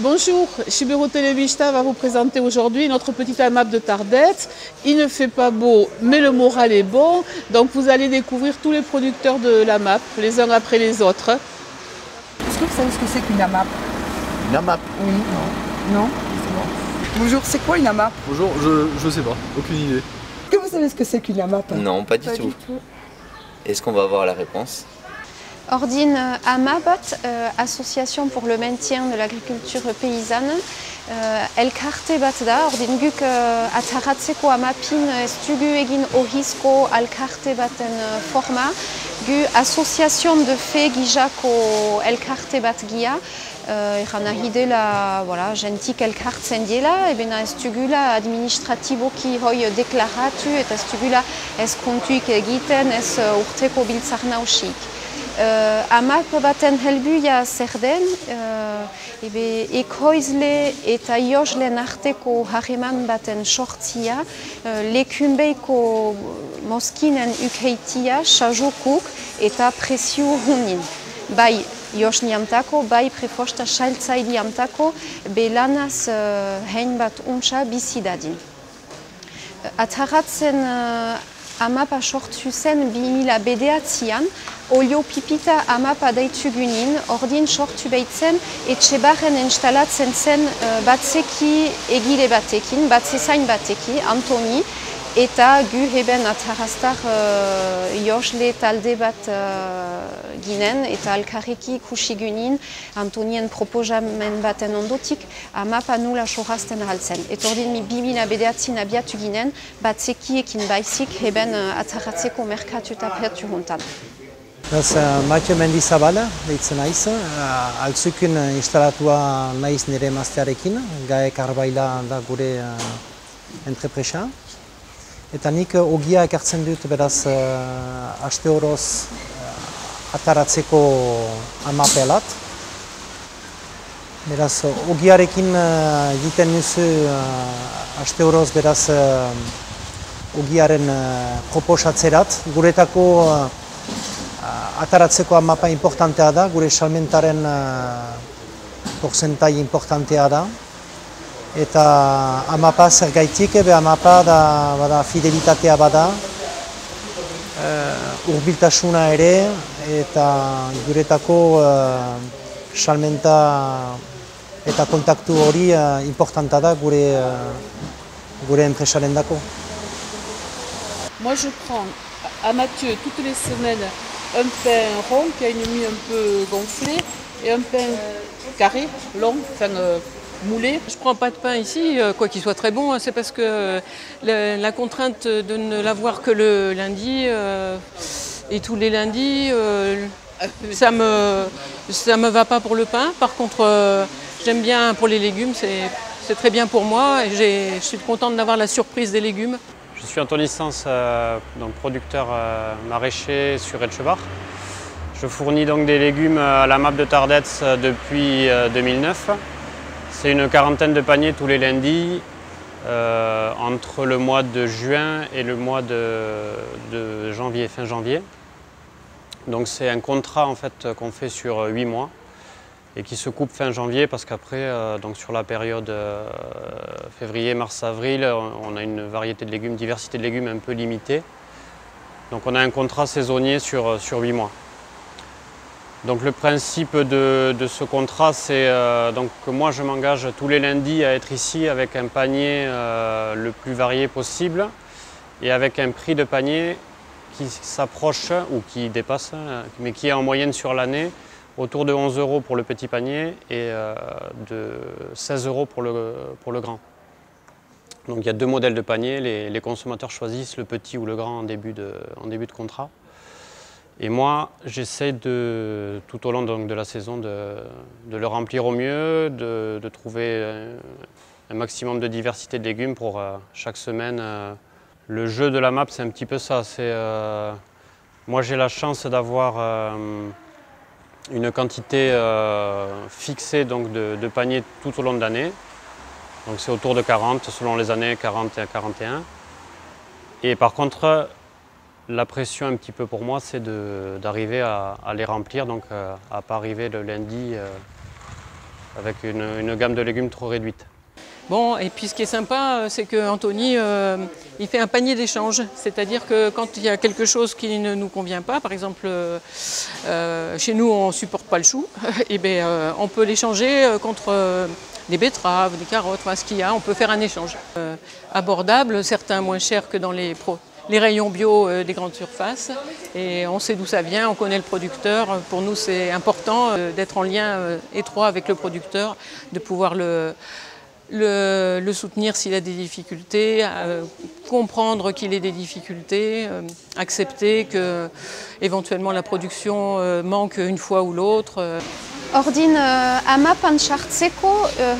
Bonjour, Chibero Televista va vous présenter aujourd'hui notre petite AMAP de Tardette. Il ne fait pas beau, mais le moral est bon. Donc vous allez découvrir tous les producteurs de l'AMAP, les uns après les autres. Est-ce que vous savez ce que c'est qu'une AMAP? Une AMAP? Oui. Non. Bonjour, c'est quoi une AMAP? Bonjour, je sais pas, aucune idée. Est-ce que vous savez ce que c'est qu'une AMAP? Non, pas du tout. Est-ce qu'on va avoir la réponse? Ordine AMAPat, Association pour le maintien de l'agriculture paysanne. Elkarte bat da, ordin guk ataratzeko amapin estugu egin ohizko elkarte baten forma. Gu association de fe gijako elkarte bat gia. Eran nahi dela, voilà, gentik elkartzen diela, ebena ez dugula administratiboki hoi deklaratu eta ez dugula ez kontuik egiten, ez urteko biltzar nausik. AMAP baten helbuia zer den, ekoizle eta ioslen arteko harreman baten sortzia, lekunbeiko mozkinen ukeitia, sajokuk eta presio hunin. Bai iosniamtako, bai prefosta saltzaileamtako, belanaz hein bat untsa bizi dadin. Ataratzen AMAP sortu zen 2009an, olio pipita AMAP deitugunin, ordin sortu behitzen, etxebarren instalatzen zen batzeki egile batekin, batzezain bateki, Antoni, eta gu heben ataraztar iosle talde bat ginen, eta alkarreki ikusi gunin, Antonien proposamen baten ondotik, AMAP nula sorazten ahaltzen. Eta ordin 2009an abiatu ginen, batzekiekin baizik heben ataratzeko merkatu eta pertu hontan. Matio Mendizabala, deitzen naiz, altzukun instalatua naiz nire emaztearekin, Gae Karbaila da gure entrepresa. Eta nik ogia ekartzen dut, beraz, aste horoz ataratzeko amapelat. Beraz, ogiarekin egiten duzu aste horoz, beraz, ogiaren proposatzerat. Guretako ataratzeko amapa importantea da, gure salmentaren porzentai importantea da. Eta amapa zergaitik, amapa da fidelitatea bada, urbiltasuna ere, eta guretako salmenta eta kontaktu hori importanta da gure enpresaren dako. Moi je prends à Mathieu toutes les semaines un pain rond qui a une mie un peu gonflée et un pain carré, long, enfin moulé. Je ne prends pas de pain ici, quoi qu'il soit très bon, c'est parce que la contrainte de ne l'avoir que le lundi et tous les lundis, ça me va pas pour le pain. Par contre, j'aime bien pour les légumes, c'est très bien pour moi et je suis contente d'avoir la surprise des légumes. Je suis Anthony Sens, donc producteur maraîcher sur Etchebar. Je fournis donc des légumes à l'AMAP de Tardette depuis 2009. C'est une quarantaine de paniers tous les lundis entre le mois de juin et le mois de janvier, fin janvier. Donc c'est un contrat en fait qu'on fait sur 8 mois et qui se coupe fin janvier parce qu'après, donc sur la période février, mars, avril, on a une variété de légumes, diversité de légumes un peu limitée. Donc on a un contrat saisonnier sur 8 mois. Donc le principe de ce contrat, c'est donc que moi je m'engage tous les lundis à être ici avec un panier le plus varié possible et avec un prix de panier qui s'approche ou qui dépasse, mais qui est en moyenne sur l'année autour de 11 € pour le petit panier et de 16 € pour le grand. Donc il y a deux modèles de panier, les consommateurs choisissent le petit ou le grand en début de contrat. Et moi, j'essaie tout au long donc, de la saison de le remplir au mieux, de trouver un maximum de diversité de légumes pour chaque semaine. Le jeu de l'AMAP, c'est un petit peu ça. Moi, j'ai la chance d'avoir une quantité fixée donc, de paniers tout au long de l'année. Donc c'est autour de 40, selon les années, 40 et 41. Et par contre, la pression un petit peu pour moi, c'est d'arriver à les remplir, donc à ne pas arriver le lundi avec une gamme de légumes trop réduite. Bon, et puis ce qui est sympa, c'est qu'Anthony, il fait un panier d'échange. C'est-à-dire que quand il y a quelque chose qui ne nous convient pas, par exemple, chez nous, on ne supporte pas le chou, et bien, on peut l'échanger contre des betteraves, des carottes, enfin, ce qu'il y a, on peut faire un échange. Abordable, certains moins chers que dans les rayons bio des grandes surfaces. Et on sait d'où ça vient, on connaît le producteur. Pour nous, c'est important d'être en lien étroit avec le producteur, de pouvoir le soutenir s'il a des difficultés, comprendre qu'il ait des difficultés, accepter que éventuellement la production manque une fois ou l'autre. Ordin amapan sartzeko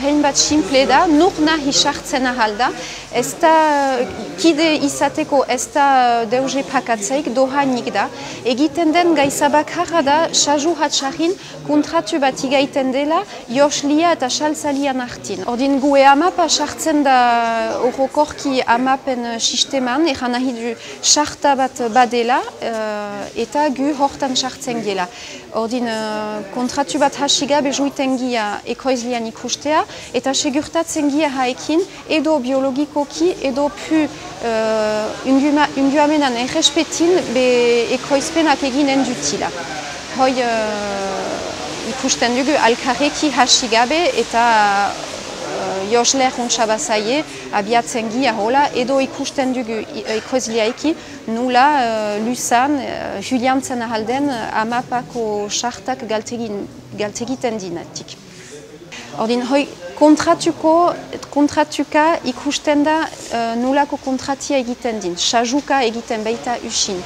hein bat simple da, nur nahi sartzen ahal da, ez da kide izateko ez da deuze pakatzeik dohainik da. Egiten den gaiza bakarra da, saju hatxarrin kontratu bat igaiten dela joslia eta saltzalian artin. Ordin gue amapa sartzen da orokorki amapen sisteman, egan nahi du sarta bat badela eta gu hortan sartzen gela. Ordin kontratu bat hasigabe juiten gia ekoizlian ikustea eta segurtatzen gia haekin edo biologikoki edo pu unguamenan errespetin be ekoizpenak eginen dutila. Hoi ikusten dugu alkarreki hasigabe eta josler untsabazaie abiatzen gia hola edo ikusten dugu ekoizliaekin nula lusan juliantzen ahalden amapako sartak galtegiten dinatik. Ordin hoi kontratuka ikusten da nulako kontratia egiten din, sajuka egiten baita usin.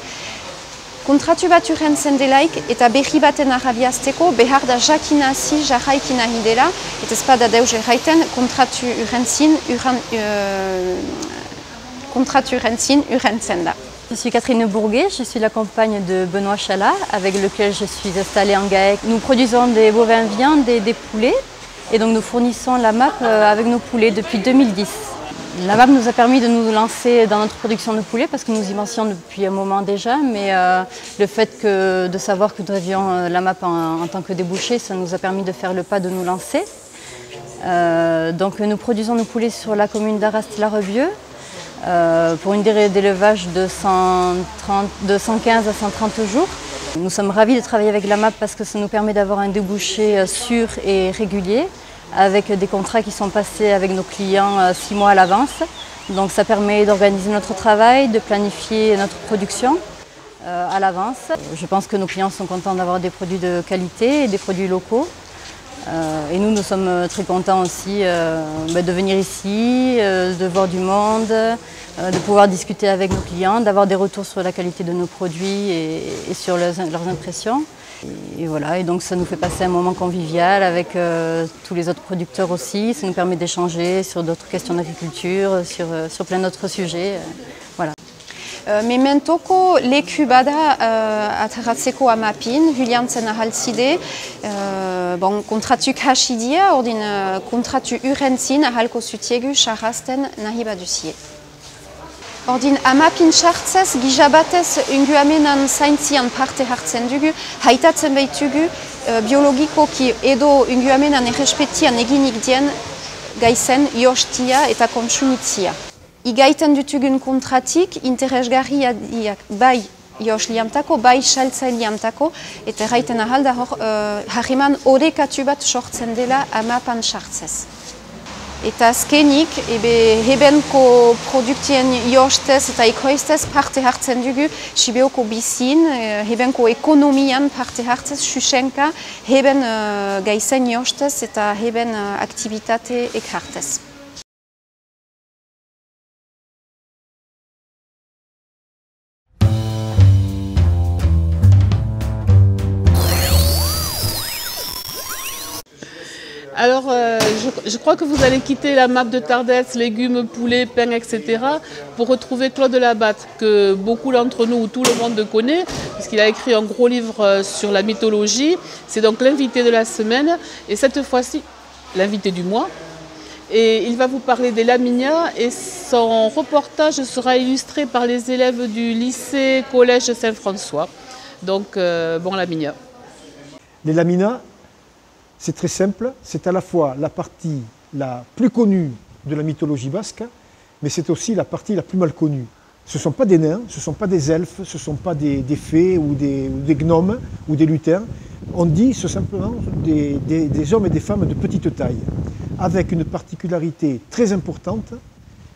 Kontratu bat urrentzen delaik eta berri baten arrabiazteko behar da jakinazi jarraikina hidela eta ezpada deus erraiten kontratu urrentzen da. Je suis Catherine Bourguet, je suis la compagne de Benoît Chalat avec lequel je suis installée en GAEC. Nous produisons des bovins viandes et des poulets et donc nous fournissons la MAP avec nos poulets depuis 2010. La MAP nous a permis de nous lancer dans notre production de poulets parce que nous y mentions depuis un moment déjà, mais le fait de savoir que nous avions la MAP en tant que débouché, ça nous a permis de faire le pas de nous lancer. Donc nous produisons nos poulets sur la commune d'Arras-la-Rebieux pour une durée d'élevage de 115 à 130 jours. Nous sommes ravis de travailler avec la MAP parce que ça nous permet d'avoir un débouché sûr et régulier, avec des contrats qui sont passés avec nos clients 6 mois à l'avance. Donc ça permet d'organiser notre travail, de planifier notre production à l'avance. Je pense que nos clients sont contents d'avoir des produits de qualité et des produits locaux. Et nous sommes très contents aussi de venir ici, de voir du monde, de pouvoir discuter avec nos clients, d'avoir des retours sur la qualité de nos produits et sur leurs impressions. Et voilà, et donc ça nous fait passer un moment convivial avec tous les autres producteurs aussi. Ça nous permet d'échanger sur d'autres questions d'agriculture, sur plein d'autres sujets. Voilà. Mementoko leku bada ateratzeko amapin, juliantzen ahaltzide, kontratuk hasi dia, ordin kontratu urrentzin ahalko zutiegu sarrazten nahi baduzie. Ordin amapin sartzez, gizabatez unguamenan zaintzian parte hartzen dugu, haitatzen behitugu biologikoki edo unguamenan errespetian eginik dien gaizen jostia eta kontsumitzia. Igaiten dutugun kontratik interesgarriak bai josliantako, bai saltzailiantako, eta erraiten ahalda hor harriman orekatu bat sortzen dela amapan sartzez. Eta azkenik, hebenko produktien jostez eta ekoiztez parte hartzen dugu Sibeoko bizin, hebenko ekonomian parte hartzez susenka, heben gaizen jostez eta heben aktivitate ekartez. Alors, je crois que vous allez quitter la MAP de Tardets, légumes, poulets, pain, etc. pour retrouver Claude Labatte, que beaucoup d'entre nous, ou tout le monde connaît, puisqu'il a écrit un gros livre sur la mythologie. C'est donc l'invité de la semaine, et cette fois-ci, l'invité du mois. Et il va vous parler des Laminia, et son reportage sera illustré par les élèves du lycée collège Saint-François. Donc, bon Laminia. Les Laminas, c'est très simple, c'est à la fois la partie la plus connue de la mythologie basque, mais c'est aussi la partie la plus mal connue. Ce ne sont pas des nains, ce ne sont pas des elfes, ce ne sont pas des fées ou des gnomes ou des lutins. On dit simplement des hommes et des femmes de petite taille, avec une particularité très importante,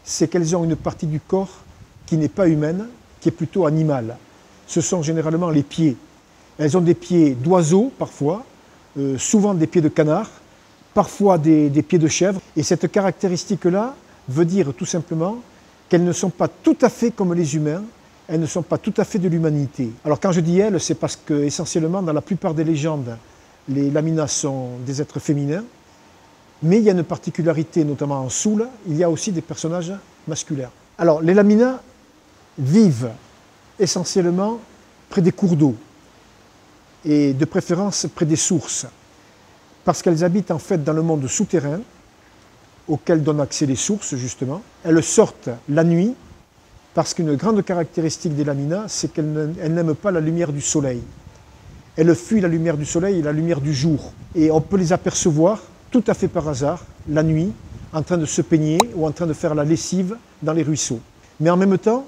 c'est qu'elles ont une partie du corps qui n'est pas humaine, qui est plutôt animale. Ce sont généralement les pieds. Elles ont des pieds d'oiseaux parfois, souvent des pieds de canard, parfois des pieds de chèvre. Et cette caractéristique-là veut dire tout simplement qu'elles ne sont pas tout à fait comme les humains, elles ne sont pas tout à fait de l'humanité. Alors quand je dis elles, c'est parce que essentiellement dans la plupart des légendes, les laminas sont des êtres féminins, mais il y a une particularité, notamment en Soule, il y a aussi des personnages masculins. Alors les laminas vivent essentiellement près des cours d'eau, et de préférence près des sources, parce qu'elles habitent en fait dans le monde souterrain, auquel donnent accès les sources justement. Elles sortent la nuit, parce qu'une grande caractéristique des laminas, c'est qu'elles n'aiment pas la lumière du soleil. Elles fuient la lumière du soleil et la lumière du jour. Et on peut les apercevoir tout à fait par hasard, la nuit, en train de se peigner ou en train de faire la lessive dans les ruisseaux. Mais en même temps,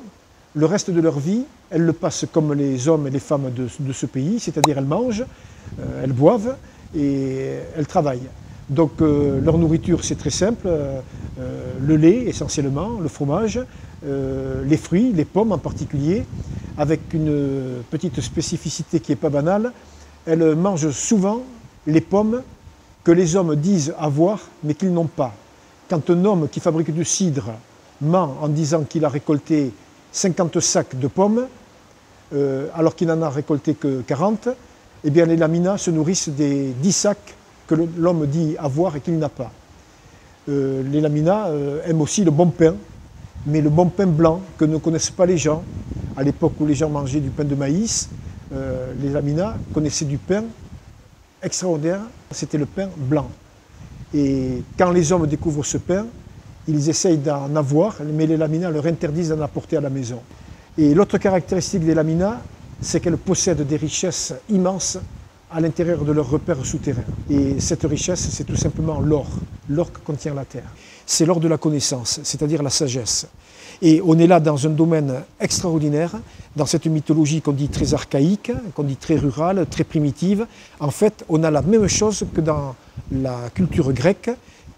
le reste de leur vie, elles le passent comme les hommes et les femmes de ce pays, c'est-à-dire elles mangent, elles boivent et elles travaillent. Donc leur nourriture c'est très simple, le lait essentiellement, le fromage, les fruits, les pommes en particulier, avec une petite spécificité qui n'est pas banale, elles mangent souvent les pommes que les hommes disent avoir mais qu'ils n'ont pas. Quand un homme qui fabrique du cidre ment en disant qu'il a récolté 50 sacs de pommes, alors qu'il n'en a récolté que 40, eh bien les laminas se nourrissent des 10 sacs que l'homme dit avoir et qu'il n'a pas. Les laminas aiment aussi le bon pain, mais le bon pain blanc que ne connaissent pas les gens. À l'époque où les gens mangeaient du pain de maïs, les laminas connaissaient du pain extraordinaire, c'était le pain blanc. Et quand les hommes découvrent ce pain, ils essayent d'en avoir, mais les laminas leur interdisent d'en apporter à la maison. Et l'autre caractéristique des laminas, c'est qu'elles possèdent des richesses immenses à l'intérieur de leurs repères souterrains. Et cette richesse, c'est tout simplement l'or, l'or que contient la terre. C'est l'or de la connaissance, c'est-à-dire la sagesse. Et on est là dans un domaine extraordinaire, dans cette mythologie qu'on dit très archaïque, qu'on dit très rurale, très primitive. En fait, on a la même chose que dans la culture grecque,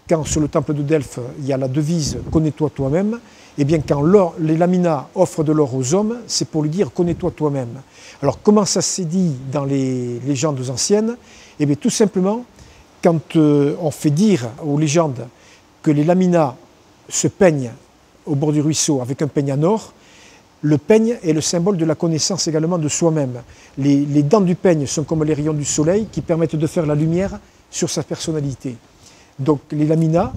quand sur le temple de Delphes, il y a la devise « Connais-toi toi-même », eh bien quand les laminas offrent de l'or aux hommes, c'est pour lui dire « Connais-toi toi-même ». Alors comment ça s'est dit dans les légendes anciennes? Eh bien tout simplement, quand on fait dire aux légendes que les laminas se peignent au bord du ruisseau avec un peigne en or, le peigne est le symbole de la connaissance également de soi-même. Les dents du peigne sont comme les rayons du soleil qui permettent de faire la lumière sur sa personnalité. Donc les laminas,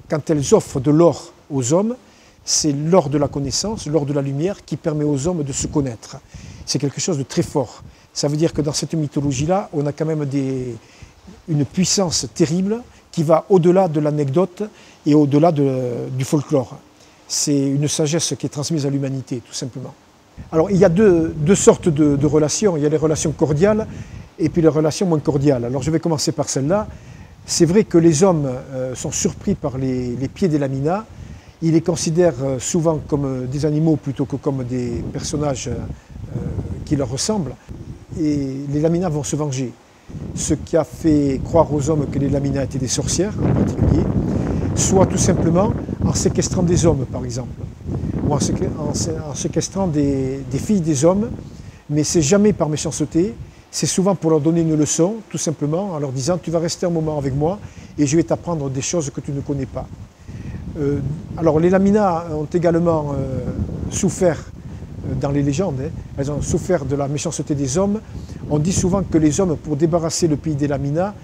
quand elles offrent de l'or aux hommes, c'est l'or de la connaissance, l'or de la lumière qui permet aux hommes de se connaître. C'est quelque chose de très fort. Ça veut dire que dans cette mythologie-là, on a quand même une puissance terrible qui va au-delà de l'anecdote et au-delà du folklore. C'est une sagesse qui est transmise à l'humanité, tout simplement. Alors il y a deux sortes de relations. Il y a les relations cordiales et puis les relations moins cordiales. Alors je vais commencer par celle-là. C'est vrai que les hommes sont surpris par les pieds des laminas. Ils les considèrent souvent comme des animaux plutôt que comme des personnages qui leur ressemblent. Et les laminas vont se venger. Ce qui a fait croire aux hommes que les laminas étaient des sorcières en particulier, soit tout simplement en séquestrant des hommes par exemple, ou en séquestrant des filles des hommes, mais c'est jamais par méchanceté, c'est souvent pour leur donner une leçon, tout simplement, en leur disant tu vas rester un moment avec moi et je vais t'apprendre des choses que tu ne connais pas. Alors les laminas ont également souffert dans les légendes, elles ont souffert de la méchanceté des hommes. On dit souvent que les hommes, pour débarrasser le pays des laminas,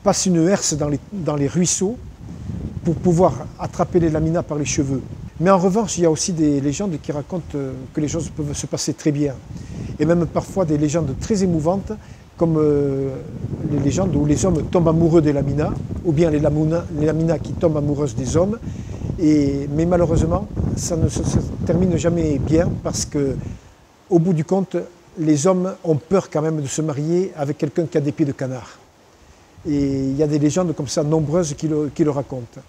passent une herse dans les ruisseaux pour pouvoir attraper les laminas par les cheveux. Mais en revanche, il y a aussi des légendes qui racontent que les choses peuvent se passer très bien. Et même parfois des légendes très émouvantes, comme les légendes où les hommes tombent amoureux des laminas, ou bien les laminas qui tombent amoureuses des hommes. Mais malheureusement, ça ne se termine jamais bien parce que, au bout du compte, les hommes ont peur quand même de se marier avec quelqu'un qui a des pieds de canard. Et il y a des légendes comme ça nombreuses qui le racontent.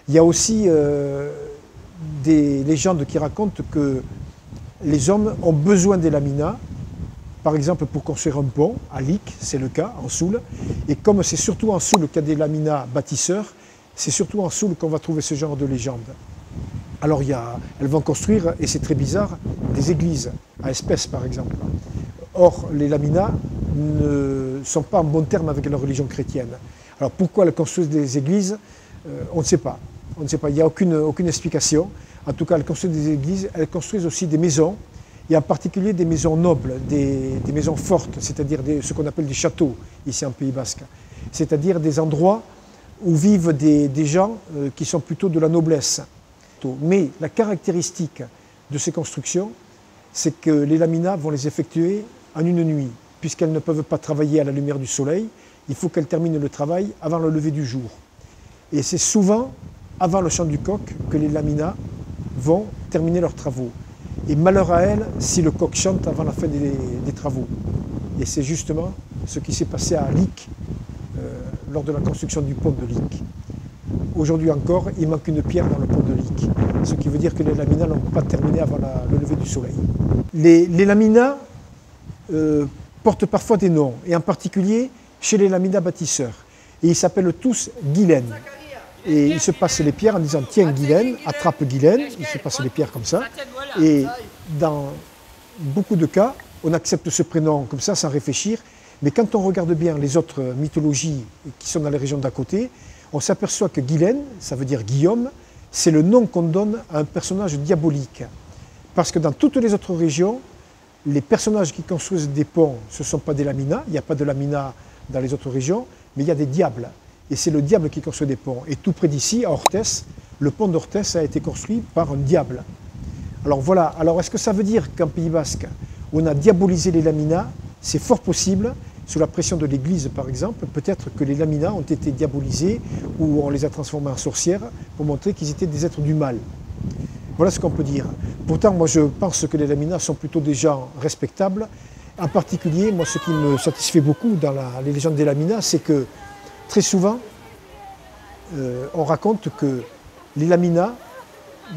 Il y a aussi des légendes qui racontent que les hommes ont besoin des laminats, par exemple pour construire un pont, à Lic, c'est le cas, en Soule. Et comme c'est surtout en Soule qu'il y a des laminats bâtisseurs, c'est surtout en Soule qu'on va trouver ce genre de légende. Alors elles vont construire, et c'est très bizarre, des églises, à Espèce par exemple. Or, les laminats ne sont pas en bon terme avec la religion chrétienne. Alors pourquoi elles construisent des églises? On ne sait pas. On ne sait pas, il n'y a aucune explication. En tout cas, elles construisent des églises, elles construisent aussi des maisons, et en particulier des maisons nobles, des maisons fortes, c'est-à-dire ce qu'on appelle des châteaux, ici en Pays Basque. C'est-à-dire des endroits où vivent des gens qui sont plutôt de la noblesse. Mais la caractéristique de ces constructions, c'est que les laminats vont les effectuer en une nuit, puisqu'elles ne peuvent pas travailler à la lumière du soleil, il faut qu'elles terminent le travail avant le lever du jour. Et c'est souvent avant le chant du coq que les laminats vont terminer leurs travaux. Et malheur à elles si le coq chante avant la fin des travaux. Et c'est justement ce qui s'est passé à Lic lors de la construction du pont de Lic. Aujourd'hui encore, il manque une pierre dans le pont de Lic, ce qui veut dire que les laminats n'ont pas terminé avant le lever du soleil. Les laminats portent parfois des noms, et en particulier chez les laminats bâtisseurs. Et ils s'appellent tous Guylaine. Et ils se passent les pierres en disant « Tiens Guylaine, attrape Guylaine », ils se passent les pierres comme ça. Et dans beaucoup de cas, on accepte ce prénom comme ça sans réfléchir. Mais quand on regarde bien les autres mythologies qui sont dans les régions d'à côté, on s'aperçoit que Guylaine, ça veut dire Guillaume, c'est le nom qu'on donne à un personnage diabolique. Parce que dans toutes les autres régions, les personnages qui construisent des ponts, ce ne sont pas des laminats, il n'y a pas de laminats dans les autres régions, mais il y a des diables. Et c'est le diable qui construit des ponts. Et tout près d'ici, à Orthès, le pont d'Orthès a été construit par un diable. Alors voilà, alors est-ce que ça veut dire qu'en Pays Basque, on a diabolisé les laminats? C'est fort possible. Sous la pression de l'Église, par exemple, peut-être que les laminats ont été diabolisés ou on les a transformés en sorcières pour montrer qu'ils étaient des êtres du mal. Voilà ce qu'on peut dire. Pourtant, moi, je pense que les laminats sont plutôt des gens respectables. En particulier, moi, ce qui me satisfait beaucoup dans les légendes des laminats, c'est que très souvent, on raconte que les laminats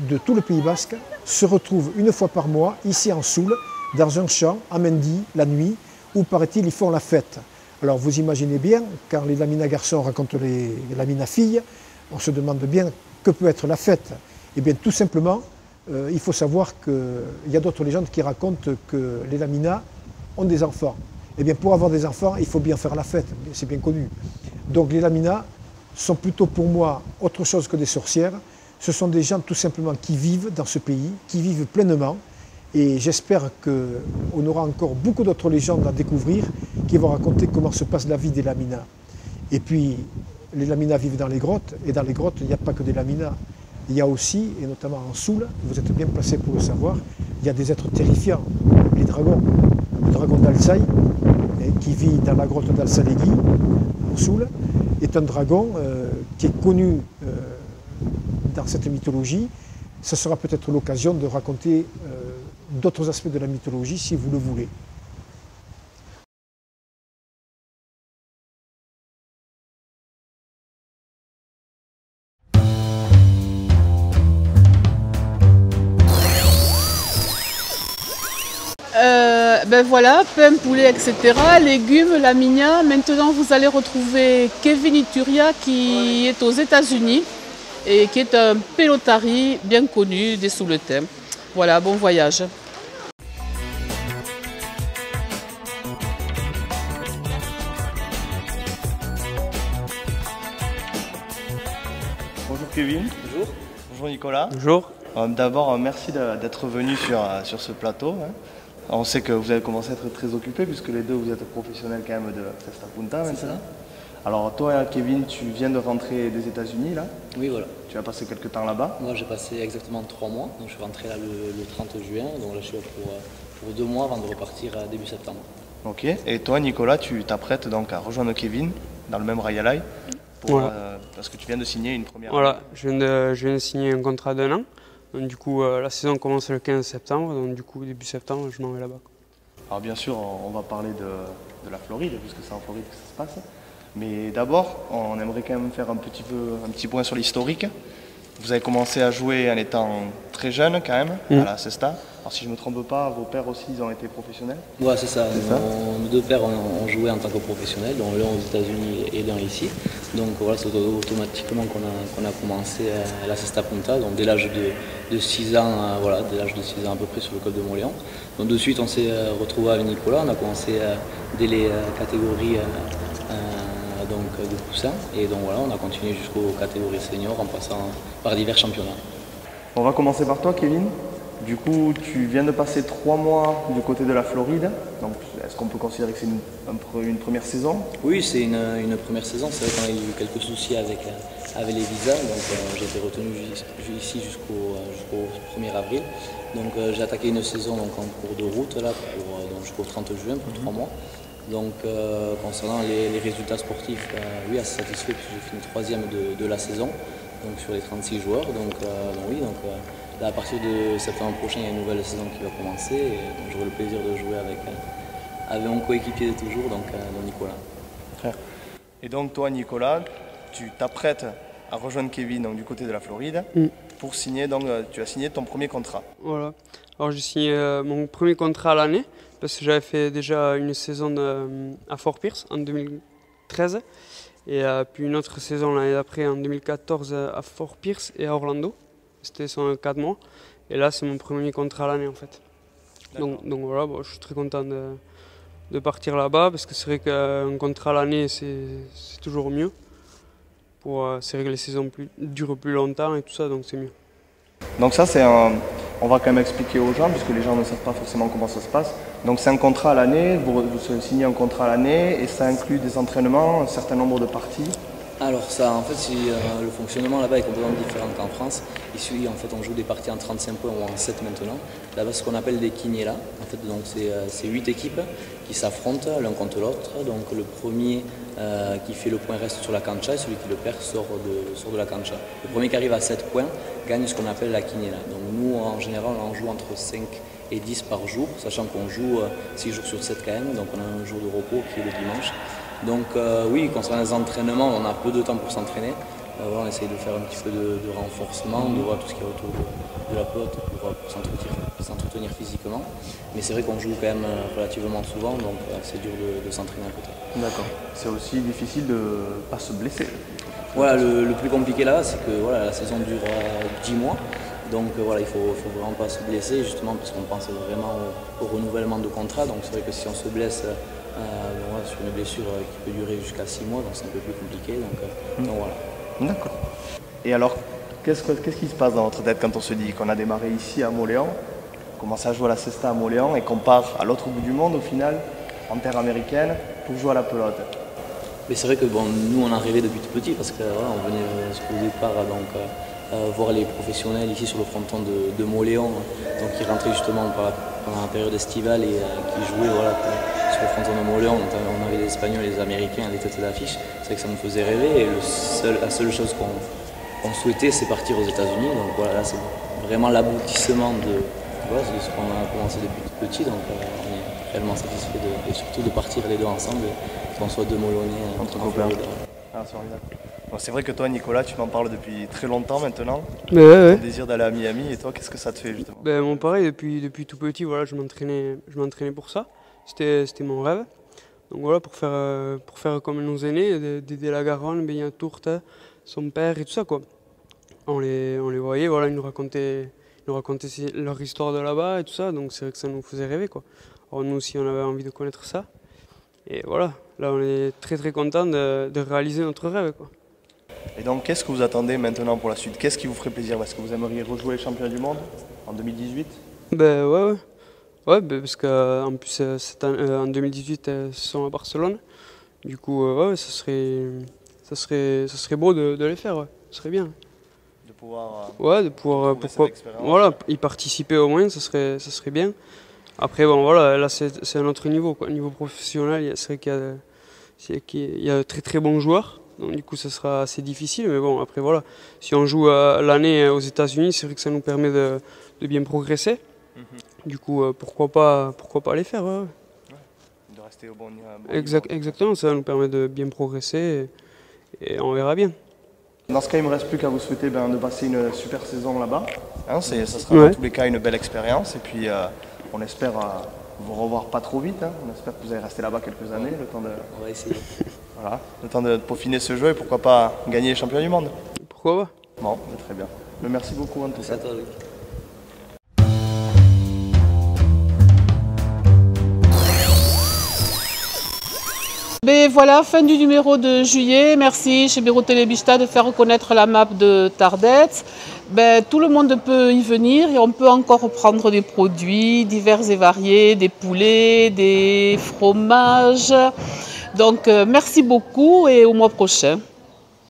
de tout le Pays Basque se retrouvent une fois par mois, ici en Soule, dans un champ, à Mendy, la nuit, où, paraît-il, ils font la fête. Alors vous imaginez bien, quand les laminats garçons racontent les laminats filles, on se demande bien que peut être la fête. Eh bien tout simplement, il faut savoir qu'il y a d'autres légendes qui racontent que les laminats ont des enfants. Eh bien pour avoir des enfants, il faut bien faire la fête, c'est bien connu. Donc les laminats sont plutôt pour moi autre chose que des sorcières. Ce sont des gens tout simplement qui vivent dans ce pays, qui vivent pleinement. Et j'espère qu'on aura encore beaucoup d'autres légendes à découvrir qui vont raconter comment se passe la vie des laminats. Et puis, les laminats vivent dans les grottes, et dans les grottes, il n'y a pas que des laminats. Il y a aussi, et notamment en Soule, vous êtes bien placé pour le savoir, il y a des êtres terrifiants, les dragons. Le dragon d'Alsaï, qui vit dans la grotte d'Alsalégui, en Soule, est un dragon qui est connu dans cette mythologie. Ce sera peut-être l'occasion de raconter d'autres aspects de la mythologie si vous le voulez. Ben voilà, pain, poulet, etc. Légumes, laminats. Maintenant, vous allez retrouver Kevin Ituria qui est aux États-Unis et qui est un pelotari bien connu des Souletins. Voilà, bon voyage. Bonjour Kevin. Bonjour. Bonjour Nicolas. Bonjour. D'abord, merci d'être venu sur ce plateau. On sait que vous avez commencé à être très occupés puisque les deux vous êtes professionnels quand même de Festa Punta maintenant. Alors toi Kevin, tu viens de rentrer des États-Unis là? Oui voilà. Tu as passé quelques temps là-bas? Moi j'ai passé exactement 3 mois, donc je suis rentré là le 30 juin, donc là je suis là pour 2 mois avant de repartir début septembre. Ok, et toi Nicolas, tu t'apprêtes donc à rejoindre Kevin dans le même Rayalai parce que tu viens de signer une première... Voilà, je viens de signer un contrat d'1 an. Donc du coup, la saison commence le 15 septembre, donc du coup, début septembre, je m'en vais là-bas. Alors bien sûr, on va parler de la Floride, puisque c'est en Floride que ça se passe. Mais d'abord, on aimerait quand même faire un petit point sur l'historique. Vous avez commencé à jouer en étant très jeune quand même, à la Cesta. Alors si je ne me trompe pas, vos pères aussi, ils ont été professionnels? Ouais, c'est ça. Nos deux pères ont joué en tant que professionnels, dont l'un aux États-Unis et l'un ici. Donc voilà, c'est automatiquement qu'on a commencé à la Cesta Punta, donc dès l'âge de 6 ans, dès l'âge de 6 ans à peu près sur le club de Montléon. Donc de suite, on s'est retrouvé avec Nicolas, on a commencé dès les catégories de poussins, et donc voilà, on a continué jusqu'aux catégories seniors en passant par divers championnats. On va commencer par toi, Kevin. Du coup, tu viens de passer 3 mois du côté de la Floride. Donc, est-ce qu'on peut considérer que c'est une première saison? Oui, c'est une première saison. C'est vrai qu'on a eu quelques soucis avec les visas. Donc, j'ai été retenu ici jusqu'au 1er avril. Donc, j'ai attaqué une saison en cours de route là, jusqu'au 30 juin pour 3 mois. Donc, concernant les résultats sportifs, oui, assez satisfait puisque j'ai fini 3e de la saison. Donc sur les 36 joueurs, là, à partir de septembre prochain, il y a une nouvelle saison qui va commencer, et donc j'aurai le plaisir de jouer avec mon coéquipier de toujours, donc Nicolas. Et donc toi, Nicolas, tu t'apprêtes à rejoindre Kevin donc, du côté de la Floride pour signer, donc tu as signé ton premier contrat. Voilà, alors j'ai signé mon premier contrat à l'année, parce que j'avais fait déjà une saison à Fort Pierce en 2013. Et puis une autre saison l'année d'après, en 2014, à Fort Pierce et à Orlando. C'était sur 4 mois. Et là, c'est mon premier contrat à l'année en fait. Donc voilà, je suis très content de partir là-bas parce que c'est vrai qu'un contrat à l'année, c'est toujours mieux. C'est vrai que les saisons durent plus longtemps et tout ça, donc c'est mieux. Donc ça, on va quand même expliquer aux gens, puisque les gens ne savent pas forcément comment ça se passe. Donc c'est un contrat à l'année, vous signez un contrat à l'année et ça inclut des entraînements, un certain nombre de parties. Alors ça, en fait, le fonctionnement là-bas est complètement différent qu'en France. Ici, en fait, on joue des parties en 35 points ou en 7 maintenant. Là-bas, ce qu'on appelle des quiniélas. En fait, donc c'est 8 équipes qui s'affrontent l'un contre l'autre. Donc le premier qui fait le point reste sur la cancha et celui qui le perd sort de la cancha. Le premier qui arrive à 7 points gagne ce qu'on appelle la quiniela. Donc nous, en général, on en joue entre 5 et 10 par jour, sachant qu'on joue 6 jours sur 7 quand même. Donc on a un jour de repos qui est le dimanche. Donc oui, concernant les entraînements, on a peu de temps pour s'entraîner. On essaye de faire un petit peu de renforcement, de voir tout ce qui est autour de la pelote pour s'entretenir physiquement. Mais c'est vrai qu'on joue quand même relativement souvent, donc c'est dur de s'entraîner à côté. D'accord. C'est aussi difficile de ne pas se blesser. Voilà, le plus compliqué là, c'est que la saison dure 10 mois. Donc il ne faut vraiment pas se blesser, justement parce qu'on pense vraiment au renouvellement de contrat. Donc c'est vrai que si on se blesse sur une blessure qui peut durer jusqu'à 6 mois, donc c'est un peu plus compliqué. Donc voilà. D'accord. Et alors, qu'est-ce qui se passe dans votre tête quand on se dit qu'on a démarré ici à Montléon, commence à jouer à la Cesta à Montléon et qu'on part à l'autre bout du monde au final, en terre américaine, pour jouer à la pelote? Mais c'est vrai que nous on a rêvé depuis tout petit parce qu'on venait au départ voir les professionnels ici sur le fronton de Montléon, donc qui rentraient justement pendant la période estivale et qui jouaient sur le fronton de Montléon. On avait les Espagnols et les Américains, les têtes d'affiche. C'est vrai que ça nous faisait rêver et la seule chose qu'on souhaitait, c'est partir aux États-Unis. Donc voilà, là c'est vraiment l'aboutissement de ce qu'on a commencé depuis tout petit. Donc on est réellement satisfait et surtout de partir les deux ensemble, qu'on soit deux Mollonais entre copains. C'est vrai que toi, Nicolas, tu m'en parles depuis très longtemps maintenant. Ouais. Ton désir d'aller à Miami, et toi, qu'est-ce que ça te fait justement? Mon pareil, depuis tout petit, voilà, je m'entraînais pour ça. C'était mon rêve. Donc voilà, pour faire comme nos aînés, d'aider la Garonne, Beignet Tourte, son père et tout ça quoi. On les voyait, voilà, ils nous racontaient leur histoire de là-bas et tout ça, donc c'est vrai que ça nous faisait rêver quoi. Alors nous aussi, on avait envie de connaître ça. Et voilà, là on est très très contents de réaliser notre rêve quoi. Et donc, qu'est-ce que vous attendez maintenant pour la suite? Qu'est-ce qui vous ferait plaisir? Est-ce que vous aimeriez rejouer les championnats du monde en 2018? Ouais, parce qu'en plus, en 2018, ils sont à Barcelone. Du coup, ça serait beau de les faire, ouais. Ce serait bien. De pouvoir... pourquoi y participer au moins, ça serait bien. Après, là, c'est un autre niveau, quoi. Niveau professionnel, c'est vrai qu'il y a de très très bons joueurs. Donc du coup ça sera assez difficile, mais bon après voilà, si on joue l'année aux États-Unis, c'est vrai que ça nous permet de bien progresser. Du coup pourquoi pas les faire, ouais. De rester au bon niveau. Exactement, ça va nous permettre de bien progresser et on verra bien. Dans ce cas, il ne me reste plus qu'à vous souhaiter de passer une super saison là-bas. Hein, ça sera dans tous les cas une belle expérience et puis on espère vous revoir pas trop vite. Hein. On espère que vous allez rester là-bas quelques années, le temps de... On va essayer. Voilà, le temps de peaufiner ce jeu et pourquoi pas gagner les champions du monde. Pourquoi pas? Bon, très bien. Merci beaucoup en tout cas. Merci à toi, Luc. Ben voilà, fin du numéro de juillet. Merci chez Bureau Télébista de faire reconnaître la map de Tardets. Ben, tout le monde peut y venir et on peut encore prendre des produits divers et variés, des poulets, des fromages. Donc merci beaucoup et au mois prochain.